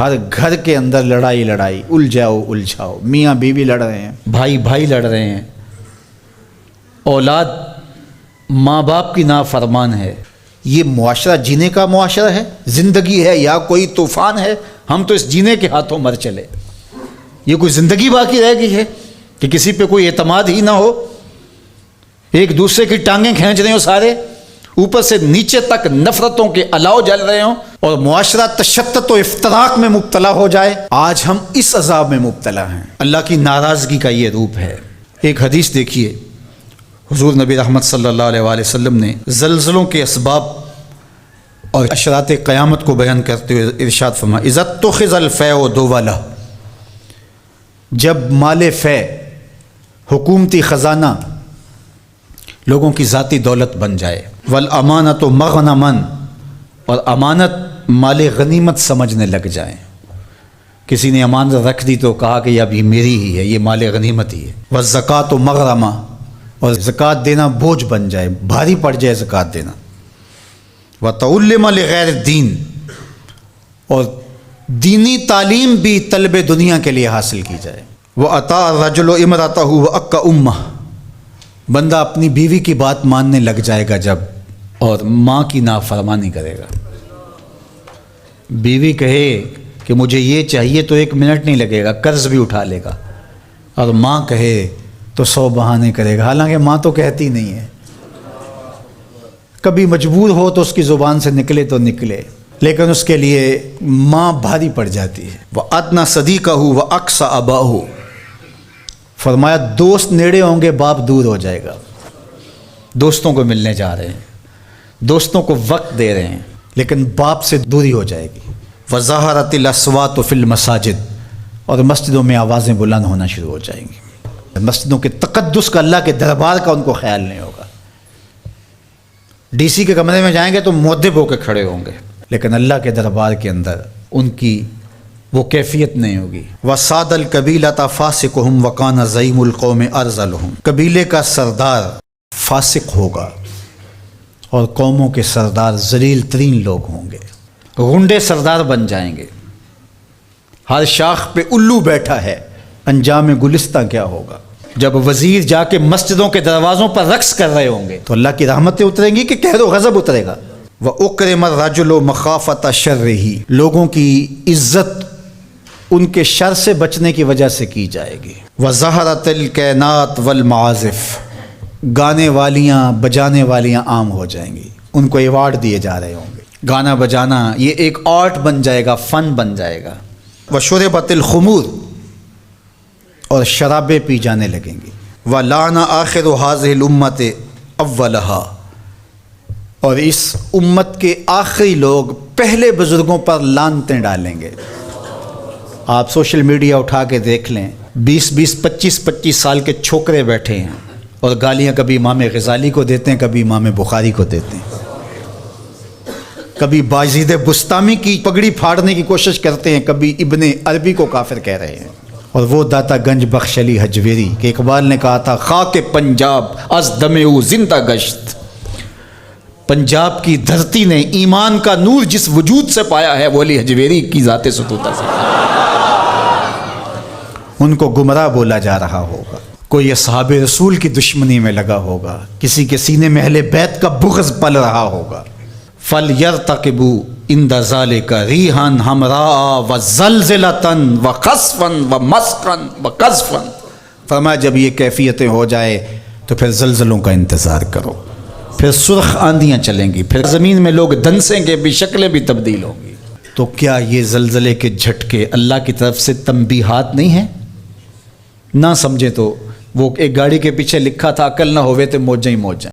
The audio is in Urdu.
ہر گھر کے اندر لڑائی لڑائی، الجھاؤ الجھاؤ، میاں بیوی لڑ رہے ہیں، بھائی بھائی لڑ رہے ہیں، اولاد ماں باپ کی نافرمان ہے۔ یہ معاشرہ جینے کا معاشرہ ہے؟ زندگی ہے یا کوئی طوفان ہے؟ ہم تو اس جینے کے ہاتھوں مر چلے۔ یہ کوئی زندگی باقی رہ گئی ہے کہ کسی پہ کوئی اعتماد ہی نہ ہو، ایک دوسرے کی ٹانگیں کھینچ رہے ہوں سارے، اوپر سے نیچے تک نفرتوں کے الاؤ جل رہے ہوں، اور معاشرہ تشتت و افتراق میں مبتلا ہو جائے۔ آج ہم اس عذاب میں مبتلا ہیں۔ اللہ کی ناراضگی کا یہ روپ ہے۔ ایک حدیث دیکھیے، حضور نبی رحمت صلی اللہ علیہ وآلہ وسلم نے زلزلوں کے اسباب اور اشراط قیامت کو بیان کرتے ہوئے ارشاد فرمایا، اذا اتخذ الفیء دولا، جب مال فے، حکومتی خزانہ لوگوں کی ذاتی دولت بن جائے، والامانۃ مغنما، اور امانت مال غنیمت سمجھنے لگ جائیں۔ کسی نے امانت رکھ دی تو کہا کہ یہ اب یہ میری ہی ہے، یہ مال غنیمت ہی ہے۔ والزکوٰۃ مغرمہ، اور زکوٰۃ دینا بوجھ بن جائے، بھاری پڑ جائے زکوٰۃ دینا۔ وتعلم لغیر الدین، اور دینی تعلیم بھی طلب دنیا کے لیے حاصل کی جائے۔ وَأَطَاعَ الرَّجُلُ امْرَأَتَهُ وَأَكَّ أُمَّهُ، بندہ اپنی بیوی کی بات ماننے لگ جائے گا جب، اور ماں کی نافرمانی کرے گا۔ بیوی کہے کہ مجھے یہ چاہیے تو 1 منٹ نہیں لگے گا، قرض بھی اٹھا لے گا، اور ماں کہے تو 100 بہانے کرے گا، حالانکہ ماں تو کہتی نہیں ہے۔ کبھی مجبور ہو تو اس کی زبان سے نکلے تو نکلے، لیکن اس کے لیے ماں بھاری پڑ جاتی ہے۔ وَأَدْنَىٰ صَدِيقَهُ وَأَقْصَىٰ أَبَاهُ، فرمایا دوست نیڑے ہوں گے، باپ دور ہو جائے گا۔ دوستوں کو ملنے جا رہے ہیں، دوستوں کو وقت دے رہے ہیں، لیکن باپ سے دوری ہو جائے گی۔ وَظَهَرَتِ الْأَصْوَاتُ فِي الْمَسَاجِدِ، اور مسجدوں میں آوازیں بلند ہونا شروع ہو جائیں گی۔ مسجدوں کے تقدس کا، اللہ کے دربار کا ان کو خیال نہیں ہوگا۔ ڈی سی کے کمرے میں جائیں گے تو مؤدب ہو کے کھڑے ہوں گے، لیکن اللہ کے دربار کے اندر ان کی وہ کیفیت نہیں ہوگی۔ وَصَادَ الْقَبِيلَةَ فَاسِقُهُمْ وَكَانَ زَعِيمُ الْقَوْمِ أَرْذَلُهُمْ، قبیلے کا سردار فاسق ہوگا اور قوموں کے سردار ذلیل ترین لوگ ہوں گے، غنڈے سردار بن جائیں گے۔ ہر شاخ پہ الو بیٹھا ہے، انجام گلستہ کیا ہوگا؟ جب وزیر جا کے مسجدوں کے دروازوں پر رقص کر رہے ہوں گے تو اللہ کی رحمتیں اتریں گی کہ قہر و غضب اترے گا۔ وَأُكْرِمَ الرَّجُلُ مَخَافَةَ شَرِّهِ، لوگوں کی عزت ان کے شر سے بچنے کی وجہ سے کی جائے گی۔ وَظَهَرَتِ الْكَيْنَاتُ وَالْمَعَازِفُ، گانے والیاں بجانے والیاں عام ہو جائیں گی، ان کو ایوارڈ دیے جا رہے ہوں گے۔ گانا بجانا یہ ایک آرٹ بن جائے گا، فن بن جائے گا۔ وَشُرِبَتِ الْخُمُورُ، اور شرابیں پی جانے لگیں گی۔ وَلَعْنَ آخِرُ هَٰذِهِ الْأُمَّةِ أَوَّلَهَا، اور اس امت کے آخری لوگ پہلے بزرگوں پر لعنتیں ڈالیں گے۔ آپ سوشل میڈیا اٹھا کے دیکھ لیں، 20 25 سال کے چھوکرے بیٹھے ہیں اور گالیاں کبھی امام غزالی کو دیتے ہیں، کبھی امام بخاری کو دیتے ہیں، کبھی بایزید بستامی کی پگڑی پھاڑنے کی کوشش کرتے ہیں، کبھی ابن عربی کو کافر کہہ رہے ہیں۔ اور وہ داتا گنج بخش علی حجویری کہ اقبال نے کہا تھا، خاک پنجاب از دم او زندہ گشت، پنجاب کی دھرتی نے ایمان کا نور جس وجود سے پایا ہے وہ علی حجویری کی ذات ستوتا سے۔ ان کو گمراہ بولا جا رہا ہوگا، کوئی اصحاب رسول کی دشمنی میں لگا ہوگا، کسی کے سینے میں اہل بیت کا بغض پل رہا ہوگا۔ فَلْيَرْتَقِبُوا عِنْدَ ذَلِكَ رِيحًا حَمْرَاءَ وَزَلْزَلَةً وَخَسْفًا وَمَسْخًا وَقَذْفًا، فرمایا جب یہ کیفیتیں ہو جائے تو پھر زلزلوں کا انتظار کرو، پھر سرخ آندیاں چلیں گی، پھر زمین میں لوگ دھنسیں گے بھی، شکلیں بھی تبدیل ہوں گی۔ تو کیا یہ زلزلے کے جھٹکے اللہ کی طرف سے تنبیہات نہیں ہیں؟ نہ سمجھے تو وہ ایک گاڑی کے پیچھے لکھا تھا، عقل نہ ہوئے تو موجیں ہی موجیں۔